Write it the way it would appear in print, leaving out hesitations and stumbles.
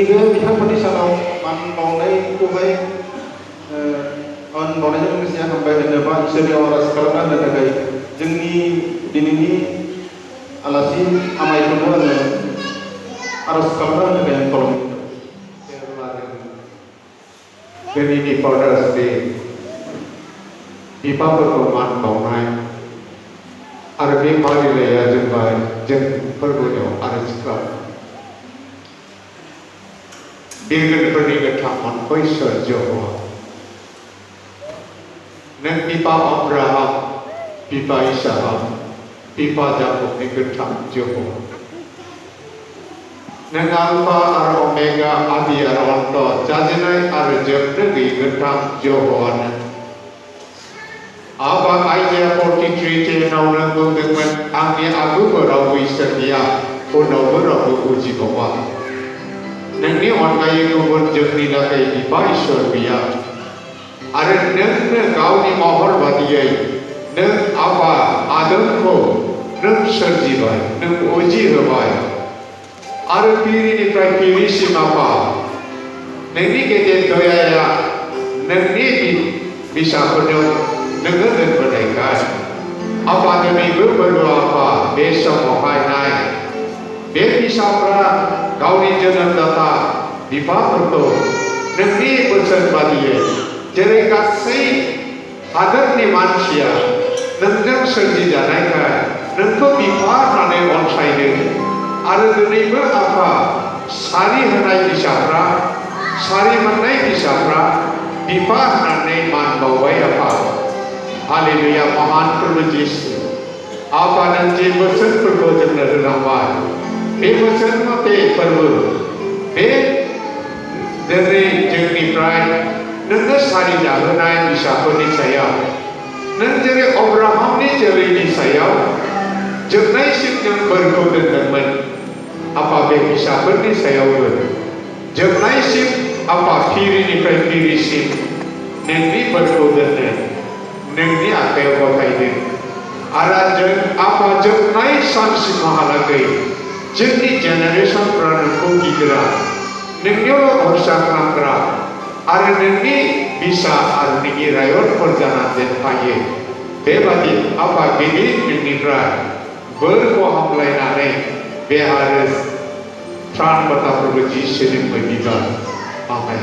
बे बिथांमोननि सानाव मान बावनायखौहाय बावनायजों लोगोसे हामबाय होनो बा इसोरनियाव आर'ज खालामना होनो थाखाय जोंनि दिनैनि आलासि आमाइखौनो आङो आर'ज खालामना होनो थाखाय आं खावलायदों। दिनैनि फादार्स डे बिफाफोरखौ मान बावनाय आरो बे फालिथाया जोंबाय जों फोरबोआव आर'ज खालामो। बिरगोनफोरनि गोथां मोनखौ इसोर यहोवा नों बिफा अब्राहाम बिफा इसहाक बिफा याकबनि गोथां यहोवा नों आल्फा आरो ओमेगा आदि आरो अन्त जाजेननाय आरो जोबनो गैयै गोथां यहोवानो आबा आइजाया 43:10 नों बुंदोंमोन आंनि आगुबो रावबो इसोर गैया उनावबो रावबो उजिबावा नोंनि अनगायै गुबुन जोंनि लागै बिफा इसोर गैया आरो नोंनो गावनि महर बादियै नों आफा आदमखौ नों सोरजिबाय नों उजिहोबाय आरो पिरिनिफ्राय पिरिसिम आफा नोंनि गेदेर दयाया नोंनि फिसाफोरनो नोङो दोनबोनायखाय आफा दिनैबो फोरबो आफा बे समावहाय नाय बे फिसाफ्रा गावनि जोनोमदाता बिफाफोरखौ नोंनि बोसोन बादियै जेरै गासै हादोरनि मानसिया नोंजों सोरजिजानायखाय नोंखौ बिफा होननानै अनसायदों आरो दिनैबो आफा सारि होनाय फिसाफ्रा सारि मोननाय फिसाफ्रा बिफा होननानै मान बावबाय आफा हालेलुया महान फोरबो जिसु आफा नों जे बोसोनफोरखौ जोंनो होलांबाय बे बोसोन मथे फोरबो बे दिनै जोंनिफ्राय नोङो सारि जाहोनाय फिसाफोरनि सायाव नों जेरै अब्राहामनि जोलैनि सायाव जोबनायसिम जों बोरखौ दोनदोंमोन आफा बे फिसाफोरनि सायावबो जोबनायसिम आफा पिरिनिफ्राय पिरिसिम नोंनि बोरखौ दोननो नोंनि आखायाव गथायदों आरो जों आफा जोबनाय सानसिमहालागै जोंनि जेनेरेसनफ्रा नोंखौ गिग्रा नोंनियाव भरसा खालामग्रा आरो नोंनि बिसा आरो नोंनि रायतफोर जानानै थायो बेबादि आफा गिदिर नोंनिफ्राय बोरखौ हामलायनानै बे आरो त्राण बाथाफोरखौ जिसुनि बिबार आमेन।